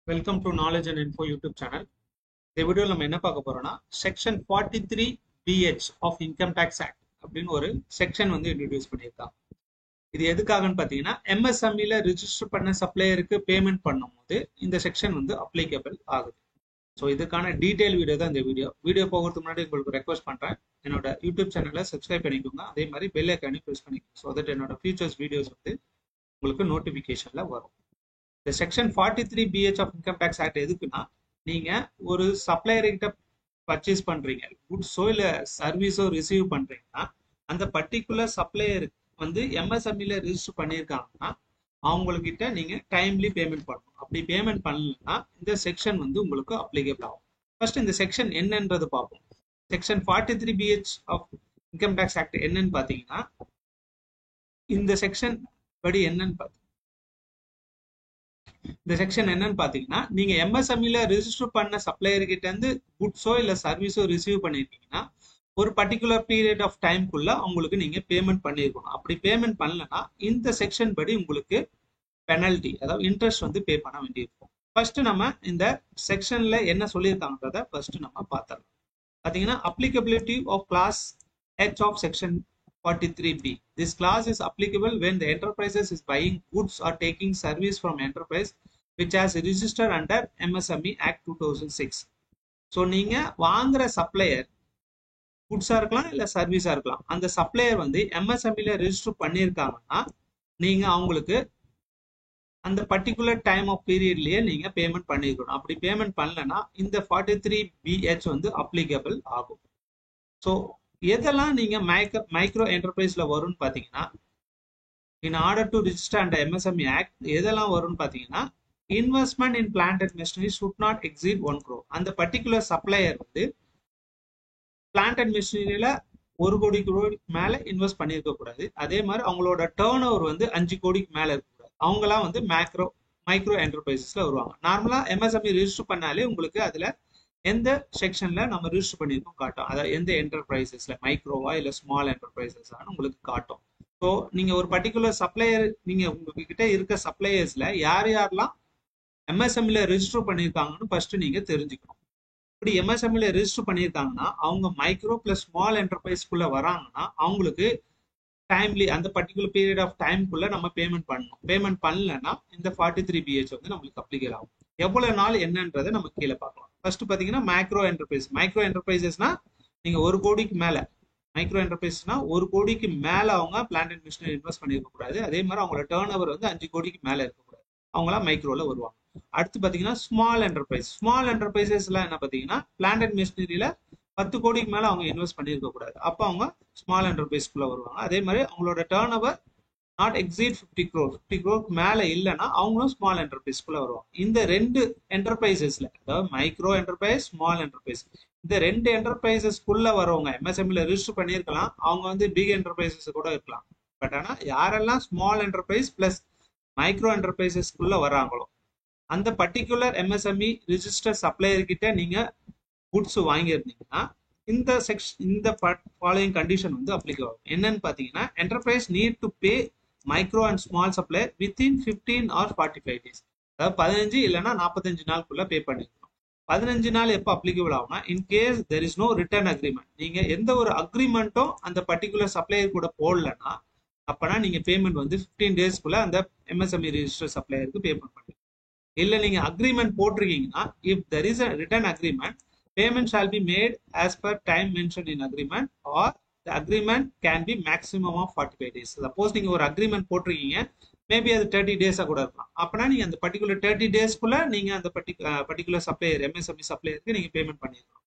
Welcome to Knowledge and Info YouTube channel. இந்த வீடியோல நம்ம என்ன பார்க்க போறோம்னா section 43 BH of income tax act அப்படின்னு ஒரு செக்ஷன் வந்து இன்ட்ரோடியூஸ் பண்ணியிருக்காங்க. இது எதுக்காகன்னு பார்த்தீங்கன்னா MSMEல ரிஜிஸ்டர் பண்ண சப்ளையருக்கு பேமெண்ட் பண்ணும்போது இந்த செக்ஷன் வந்து அப்ளிகபிள் ஆகுது. ஸோ இதுக்கான டீடைல் வீடியோ தான் இந்த வீடியோ போகிறதுக்கு முன்னாடி உங்களுக்கு ரெக்வஸ்ட் பண்ணுறேன், என்னோட யூடியூப் சேனலை சப்ஸ்கிரைப் பண்ணிக்கோங்க. அதே மாதிரி பெல் ஐக்கானையும் ப்ரெஸ் பண்ணிக்கோங்க. ஸோ தட் என்னோட ஃபியூச்சர்ஸ் வீடியோஸ் வந்து உங்களுக்கு நோட்டிஃபிகேஷனில் வரும். இந்த section 43 BH of income tax act எதுக்குன்னா, நீங்க ஒரு சப்ளையர் கிட்ட பர்ச்சேஸ் பண்றீங்க, குட்ஸோ இல்ல சர்வீஸோ ரிசீவ் பண்றீங்கன்னா அந்த பர்டிகுலர் சப்ளையர் வந்து MSMEல ரிஜிஸ்டர் பண்ணியிருக்காங்கன்னா அவங்கக்கிட்ட நீங்க டைம்லி பேமெண்ட் பண்ணணும். அப்படி பேமெண்ட் பண்ணலன்னா இந்த செக்ஷன் வந்து உங்களுக்கு அப்ளிகபிள் ஆகும். ஃபர்ஸ்ட் இந்த செக்ஷன் என்னன்றது பார்ப்போம். Section 43 BH of income tax act என்னன்னு பார்த்தீங்கன்னா, இந்த செக்ஷன் படி என்னன்னு பார்த்தீங்கன்னா இந்த செக்ஷன் என்னன்னு பாத்தீங்கன்னா, நீங்க MSMEல ரிஜிஸ்டர் பண்ண சப்ளையர் கிட்ட இருந்து குட்ஸோ இல்ல சர்வீஸோ ரிசீவ் பண்ணிருக்கீங்கன்னா ஒரு பர்டிகுலர் பீரியட் ஆஃப் டைம்குள்ள உங்களுக்கு நீங்க பேமெண்ட் பண்ணிருக்கணும். அப்படி பேமெண்ட் பண்ணலன்னா இந்த செக்ஷன் படி உங்களுக்கு பெனல்டி, அதாவது இன்ட்ரெஸ்ட் வந்து பே பண்ண வேண்டியிருக்கும். ஃபர்ஸ்ட் நம்ம இந்த செக்ஷன்ல என்ன சொல்லியிருக்காங்கன்றத ஃபர்ஸ்ட் நம்ம பார்த்தோம். பாத்தீங்கன்னா applicability of class H of section 43B. This clause is applicable when the enterprises is buying goods or taking service from enterprise which has registered under MSME Act 2006. So நீங்க வாங்குற supplier குட்ஸா இருக்கலாம் இல்ல சர்வீஸா இருக்கலாம். அந்த supplier வந்து MSMEல register பண்ணியிருக்காங்கன்னா நீங்க அவங்களுக்கு அந்த பர்டிகுலர் டைம் ஆஃப் பீரியட்லயே நீங்க பேமெண்ட் பண்ணிருக்கணும். அப்படி பேமெண்ட் பண்ணலன்னா இந்த 43 BH வந்து அப்ளிகபிள் ஆகும். ஸோ எதெல்லாம் நீங்க மைக்ரோ என்டர்பிரைஸ்ல வரும்னு பாத்தீங்கன்னா, in order to register under MSME act எதெல்லாம் வரும்னு பாத்தீங்கன்னா, investment in plant and machinery should not exceed 1 crore. அந்த பர்டிகுலர் சப்ளையர் வந்து பிளான்ட் அண்ட் மெஷினரியில 1 கோடி மேல இன்வெஸ்ட் பண்ணிருக்க கூடாது. அதே மாதிரி அவங்களோட டேர்ன் ஓவர் வந்து 5 கோடிக்கு மேல இருக்கக்கூடாது. அவங்கலாம் வந்து மைக்ரோ என்டர்பிரைசஸ்ல வருவாங்க. நார்மலா MSME ரிஜிஸ்டர் பண்ணாலே உங்களுக்கு அதுல எந்த செக்ஷன்ல நம்ம ரிஜிஸ்டர் பண்ணிருக்கோம் காட்டும். அதாவது எந்த என்டர்பிரைசஸ்ல மைக்ரோவா இல்ல ஸ்மால் என்டர்பிரைசஸான்னு உங்களுக்கு காட்டும். ஸோ நீங்க ஒரு பர்டிகுலர் சப்ளையர், நீங்க உங்ககிட்ட இருக்க சப்ளையர்ஸ்ல யாரெல்லாம் MSMEல ரிஜிஸ்டர் பண்ணிருக்காங்கன்னு ஃபர்ஸ்ட் நீங்க தெரிஞ்சுக்கணும். இப்படி MSMEல ரிஜிஸ்டர் பண்ணிருக்காங்கன்னா அவங்க மைக்ரோ பிளஸ் ஸ்மால் என்டர்பிரைஸ்க்குள்ள வராங்கன்னா அவங்களுக்கு டைம்லி அந்த பர்டிகுலர் பீரியட் ஆஃப் டைம்குள்ள நம்ம பேமெண்ட் பண்ணணும். பேமெண்ட் பண்ணலன்னா இந்த 43 BH வந்து நம்மளுக்கு அப்ளிகேட் ஆகும். எவ்வளவு நாள் என்னன்றதை நம்ம கீழே பார்க்கலாம். ஃபர்ஸ்ட் பாத்தீங்கன்னா மைக்ரோ என்டர்பிரைசஸ்னா நீங்க 1 கோடிக்கு மேல, மைக்ரோ என்டர்பிரைஸ்னா 1 கோடிக்கு மேல அவங்க பிளான்ட் அண்ட் மிஷினரி இன்வெஸ்ட் பண்ணிருக்க கூடாது. அதே மாதிரி அவங்களோட டேர்ன் ஓவர் வந்து 5 கோடிக்கு மேல இருக்கக்கூடாது. அவங்களாம் மைக்ரோல வருவாங்க. அடுத்து பாத்தீங்கன்னா ஸ்மால் என்டர்பிரைசஸ்ல என்ன பாத்தீங்கன்னா, பிளான்ட் அண்ட் மிஷினரியில 10 கோடிக்கு மேல அவங்க இன்வெஸ்ட் பண்ணிருக்க கூடாது. அப்ப அவங்க ஸ்மால் என்டர்பிரைஸ்க்குள்ள வருவாங்க. அதே மாதிரி அவங்களோட turn over not exceed 50 crore மேல இல்லைன்னா அவங்களும் ஸ்மால் என்டர்பிரைஸ்க்குள்ள வருவாங்க. இந்த ரெண்டு என்டர்பிரைசஸ்ல, அதாவது மைக்ரோ என்டர்பிரைஸ், ஸ்மால் என்டர்பிரைஸ், இந்த ரெண்டு என்டர்பிரைசஸ்க்குள்ள வரவங்க MSMEல ரிஜிஸ்டர் பண்ணிருக்கலாம். அவங்க வந்து பிக் என்டர்பிரைசஸ் கூட இருக்கலாம். பட் ஆனா யாரெல்லாம் ஸ்மால் என்டர்பிரைஸ் பிளஸ் மைக்ரோ என்டர்பிரைசஸ்க்குள்ள வராங்களோ அந்த பர்டிகுலர் MSME ரிஜிஸ்டர் சப்ளையர் கிட்ட நீங்க குட்ஸ் வாங்கியிருந்தீங்கன்னா இந்த ஃபாலோயிங் கண்டிஷன் வந்து அப்ளிகபிள் ஆகும். என்னன்னு பாத்தீங்கன்னா, enterprise need to pay micro and small supplier within 15 or 45 days. அதாவது 15 இல்லைன்னா 45 நாளுக்குள்ள பே பண்ணிருக்கணும். 15 நாள் எப்போ அப்ளிகபிள் ஆகும்னா, in case there is no return agreement, நீங்க எந்த ஒரு அக்ரிமெண்ட்டும் அந்த பர்டிகுலர் சப்ளையர் கூட போடலன்னா அப்பனா நீங்க பேமெண்ட் வந்து 15 டேஸ்க்குள்ள அந்த MSME ரிஜிஸ்டர் சப்ளையருக்கு பேமெண்ட் பண்ணுங்க. இல்ல நீங்க அக்ரிமெண்ட் போட்டிருக்கீங்கன்னா, if there is a written agreement, payment shall be made as per time mentioned in agreement or the agreement can be maximum of 45 days. Suppose நீங்க ஒரு அக்ரிமெண்ட் போட்டிருக்கீங்க, மேபி அது 30 டேஸா கூட இருக்கலாம். அப்பனா நீங்க அந்த பர்டிகுலர் 30 டேஸ்க்குள்ள நீங்க அந்த பர்டிகுலர் சப்ளையர் MSME சப்ளையருக்கு நீங்க பேமெண்ட் பண்ணிருக்கணும்.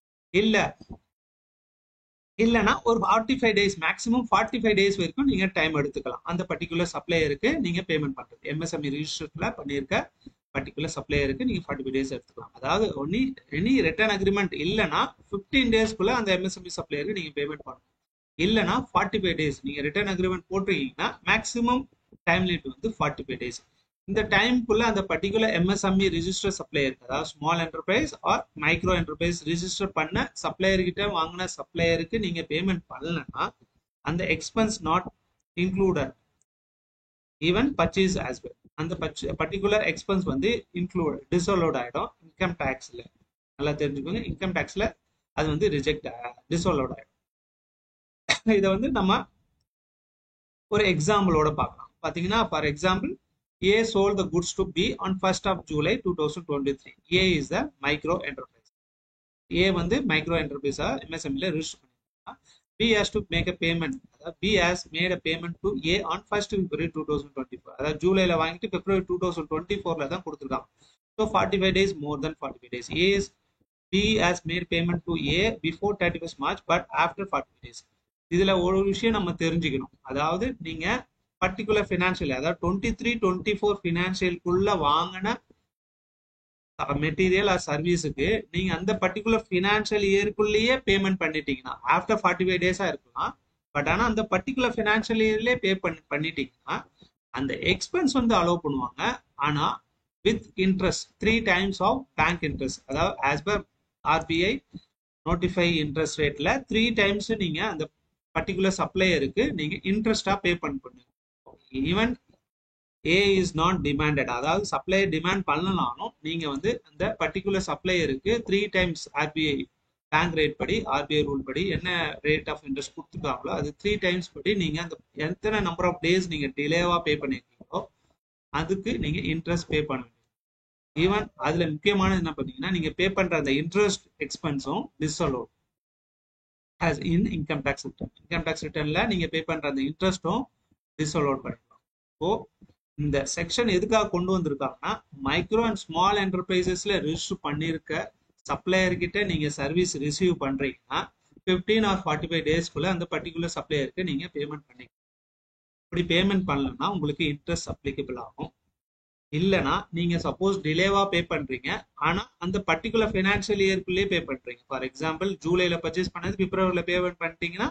இல்லைன்னா ஒரு 45 டேஸ், மேக்ஸிமம் 45 டேஸ் வரைக்கும் நீங்க டைம் எடுத்துக்கலாம் அந்த பர்டிகுலர் சப்ளையருக்கு நீங்க பேமெண்ட் பண்றது. MSME ரிஜிஸ்டர்ல பண்ணிருக்க பர்டிகுலர் சப்ளையருக்கு நீங்க 45 டேஸ் எடுத்துக்கலாம். அதாவது எனி ரிட்டர்ன் அக்ரிமெண்ட் இல்லைன்னா 15 டேஸ்க்குள்ள அந்த MSME சப்ளையருக்கு நீங்க பேமெண்ட் பண்ணணும். இல்லைன்னா 45 டேஸ், நீங்க ரிட்டர்ன் அக்ரிமெண்ட் போட்டிருக்கீங்கன்னா மேக்ஸிமம் டைம் லிமிட் வந்து 45 டேஸ். இந்த டைம்குள்ள அந்த பர்டிகுலர் MSME ரிஜிஸ்டர் சப்ளையருக்கு, அதாவது small enterprise or micro enterprise register பண்ண சப்ளையர் கிட்ட வாங்கின சப்ளையருக்கு நீங்க பேமெண்ட் பண்ணலன்னா அந்த expense not included even purchase as well. அந்த பர்டிகுலர் எக்ஸ்பென்ஸ் வந்து டிஸ்அலோட் ஆகிடும் இன்கம் டேக்ஸில். நல்லா தெரிஞ்சுக்கோங்க, இன்கம் டேக்ஸில் அது வந்து டிஸ்அலோட் ஆகிடும். இதை வந்து நம்ம ஒரு எக்ஸாம்பிளோட பார்க்கலாம். பார்த்தீங்கன்னா, for example, A sold the goods to B on 1st of July 2023. A is the micro enterprise. A வந்து மைக்ரோ என்டர்பிரைஸா MSME ரெஜிஸ்டர் பண்ணிருக்காங்க. B has to make a payment. B has made a payment to A on 1st February 2024. அதாவது ஜூலைல வாங்கிட்டு பிப்ரவரி 2024ல தான் கொடுத்துருக்காங்க. So 45 days, more than 45 days. B has made payment to A before 31st March but after 45 days. இதுல ஒரு விஷயம் நம்ம தெரிஞ்சுக்கணும். அதாவது நீங்க பர்டிகுலர் ஃபினான்ஷியல், அதாவது 23-24 ஃபினான்ஷியலுக்குள்ள வாங்கின மெட்டீரியல் ஆர் சர்வீஸுக்கு நீங்க அந்த பர்டிகுலர் ஃபினான்ஷியல் இயருக்குள்ளேயே பேமெண்ட் பண்ணிட்டீங்கன்னா, ஆஃப்டர் 45 டேஸா இருக்கலாம், பட் ஆனா அந்த பர்டிகுலர் ஃபினான்ஷியல் இயர்லயே பண்ணிட்டீங்கன்னா அந்த எக்ஸ்பென்ஸ் வந்து அலோவ் பண்ணுவாங்க. ஆனா with interest 3 times of bank interest. அதாவது as per RBI notify interest ரேட்ல 3 times நீங்க அந்த பர்டிகுலர் சப்ளையருக்கு நீங்க இன்ட்ரெஸ்டா பே பண்ணுங்க. Even A is not demanded, அதாவது சப்ளையர் டிமாண்ட் பண்ணலாலும் நீங்க வந்து அந்த பர்டிகுலர் சப்ளையருக்கு 3 times RBI பேங்க் ரேட் படி, RBI ரூல் படி என்ன ரேட் ஆஃப் இன்ட்ரெஸ்ட் கொடுத்துருக்காங்களோ அது 3 times படி நீங்க அந்த எத்தனை நம்பர் ஆஃப் டேஸ் நீங்க டிலேவா பே பண்ணிருக்கீங்களோ அதுக்கு நீங்க இன்ட்ரெஸ்ட் பே பண்ண வேண்டும். ஈவன் அதுல முக்கியமானது என்ன பண்ணீங்கன்னா, நீங்க பே பண்ற அந்த இன்ட்ரெஸ்ட் எக்ஸ்பென்ஸும் disallowed as in income tax return. Income tax returnல நீங்க பே பண்ற அந்த இன்ட்ரெஸ்டும் டிஸ்அலோட் பண்ணிக்கலாம். ஸோ இந்த செக்ஷன் எதுக்காக கொண்டு வந்திருக்காங்கன்னா, மைக்ரோ அண்ட் ஸ்மால் என்டர்பிரைசஸ்ல ரிஜிஸ்டர் பண்ணிருக்க சப்ளையர் கிட்ட நீங்க சர்வீஸ் ரிசீவ் பண்றீங்கன்னா 15 or 45 டேஸ்க்குள்ள அந்த பர்டிகுலர் சப்ளையருக்கு நீங்க பேமெண்ட் பண்ணிக்கலாம். இப்படி பேமெண்ட் பண்ணலன்னா உங்களுக்கு இன்ட்ரெஸ்ட் அப்ளிகபிள் ஆகும். இல்லைன்னா நீங்க சப்போஸ் டிலேவா பே பண்றீங்க, ஆனா அந்த பர்டிகுலர் ஃபினான்ஷியல் இயர்க்குள்ளேயே பே பண்றீங்க. ஃபார் எக்ஸாம்பிள், ஜூலைல பர்ச்சேஸ் பண்ணது பிப்ரவரியில பேமெண்ட் பண்ணிட்டீங்கன்னா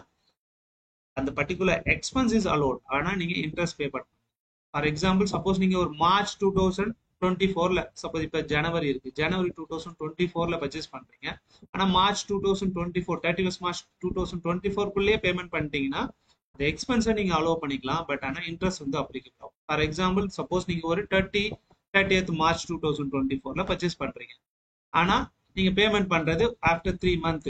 அந்த பர்டிகுலர் எக்ஸ்பென்ஸ் இஸ் அலோட், ஆனா நீங்க இன்ட்ரெஸ்ட் பே பண்ணணும். ஃபார் எக்ஸாம்பிள், சப்போஸ் நீங்க ஒரு மார்ச் 2024ல, சப்போஸ் இப்ப ஜனவரி இருக்கு, ஜனவரி 2024ல பர்ச்சேஸ் பண்றீங்க, ஆனா மார்ச் 2024 31st March 2024க்குள்ளேயே பேமெண்ட் பண்ணிட்டீங்கன்னா அந்த எக்ஸ்பென்ஸை நீங்க அலோவ் பண்ணிக்கலாம். பட் ஆனா இன்ட்ரெஸ்ட் வந்து அப்ளிகபிள் ஆகும். ஃபார் எக்ஸாம்பிள், சப்போஸ் நீங்க ஒரு 30th March 2024ல பர்ச்சேஸ் பண்றீங்க, ஆனா நீங்க பேமெண்ட் பண்றது ஆஃப்டர் 3 months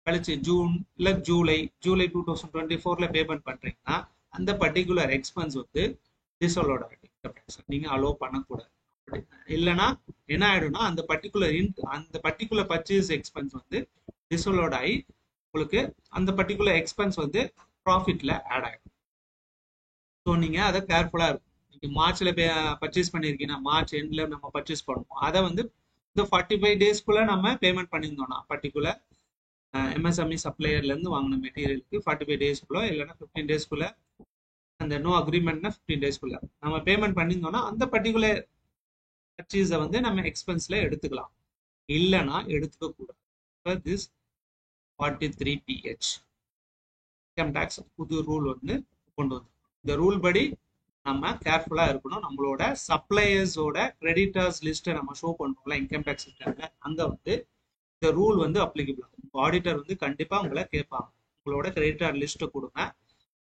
கழிச்சு ஜூன் இல்ல ஜூலை 2024ல பேமெண்ட் பண்றீங்கன்னா அந்த பர்டிகுலர் எக்ஸ்பென்ஸ் வந்து டிஸ்அலோட் ஆகிடும். நீங்க அலோவ் பண்ணக்கூடாது. இல்லைன்னா என்ன ஆயிடும்னா அந்த பர்டிகுலர் பர்ச்சேஸ் எக்ஸ்பென்ஸ் வந்து டிஸ்அலோட் ஆகி உங்களுக்கு அந்த பர்டிகுலர் எக்ஸ்பென்ஸ் வந்து ப்ராஃபிட்ல ஆட் ஆகிடும். ஸோ நீங்க அதை கேர்ஃபுல்லா இருக்கும். நீங்க மார்ச்ல பர்ச்சேஸ் பண்ணிருக்கீங்கன்னா மார்ச் எண்ட்ல நம்ம பர்ச்சேஸ் பண்ணுவோம், அதை வந்து இந்த 45 டேஸ்க்குள்ள நம்ம பேமெண்ட் பண்ணியிருந்தோம்னா பர்டிகுலர் MSME சப்ளையர்ல இருந்து வாங்கின மெட்டீரியலுக்கு 45 டேஸ்க்குள்ள இல்லைன்னா 15 டேஸ்க்குள்ள, அந்த நோ அக்ரிமெண்ட்னா 15 டேஸ்க்குள்ள நம்ம பேமெண்ட் பண்ணியிருந்தோம்னா அந்த பர்டிகுலர் பர்ச்சேஸை வந்து நம்ம எக்ஸ்பென்ஸ்ல எடுத்துக்கலாம். இல்லைன்னா எடுத்துக்க கூடாது. திஸ் 43PH இன்கம் டேக்ஸ் புது ரூல் வந்து கொண்டு வந்து, இந்த ரூல் படி நம்ம கேர்ஃபுல்லா இருக்கணும். நம்மளோட சப்ளையர்ஸோட கிரெடிட்டர்ஸ் லிஸ்ட்டை நம்ம ஷோ பண்றோம்ல இன்கம் டேக்ஸ் ரிட்டர்ன்ல, அங்க வந்து இந்த ரூல் வந்து அப்ளிகபிள் ஆகும். ஆடிட்டர் வந்து கண்டிப்பா உங்களை கேட்பாங்க, உங்களோட கிரெடிட்டர் லிஸ்ட்டை கொடுங்க,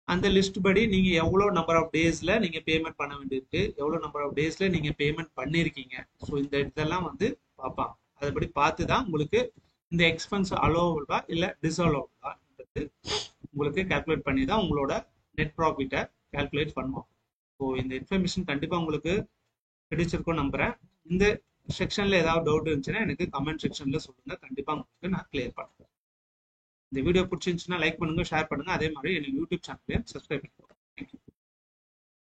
அந்த லிஸ்ட் படி நீங்க எவ்வளோ நம்பர் ஆஃப் டேஸ்ல நீங்க பேமெண்ட் பண்ண வேண்டியிருக்கு, எவ்வளோ நம்பர் ஆஃப் டேஸ்ல நீங்க பேமெண்ட் பண்ணிருக்கீங்க. ஸோ இந்த இதெல்லாம் வந்து பார்ப்பாங்க. அதுபடி பார்த்து தான் உங்களுக்கு இந்த எக்ஸ்பென்ஸ் அலோவபிளா இல்லை டிஸ்அலோவபிளான்றது உங்களுக்கு கால்குலேட் பண்ணி தான் உங்களோட நெட் ப்ராஃபிட்டை கால்குலேட் பண்ணுவோம். ஸோ இந்த இன்ஃபர்மேஷன் கண்டிப்பாக உங்களுக்கு பிடிச்சிருக்கும் நம்புறேன். இந்த செக்ஷன்ல ஏதாவது டவுட் இருந்துச்சுன்னா எனக்கு கமெண்ட் செக்ஷன்ல சொல்லுங்க, கண்டிப்பாக உங்களுக்கு நான் கிளியர் பண்ணுறேன். இந்த வீடியோ பிடிச்சிருந்துச்சுன்னா லைக் பண்ணுங்க, ஷேர் பண்ணுங்க, அதே மாதிரி எனக்கு யூடியூப் சேனலையும் சப்ஸ்கிரைப் பண்ணுங்க.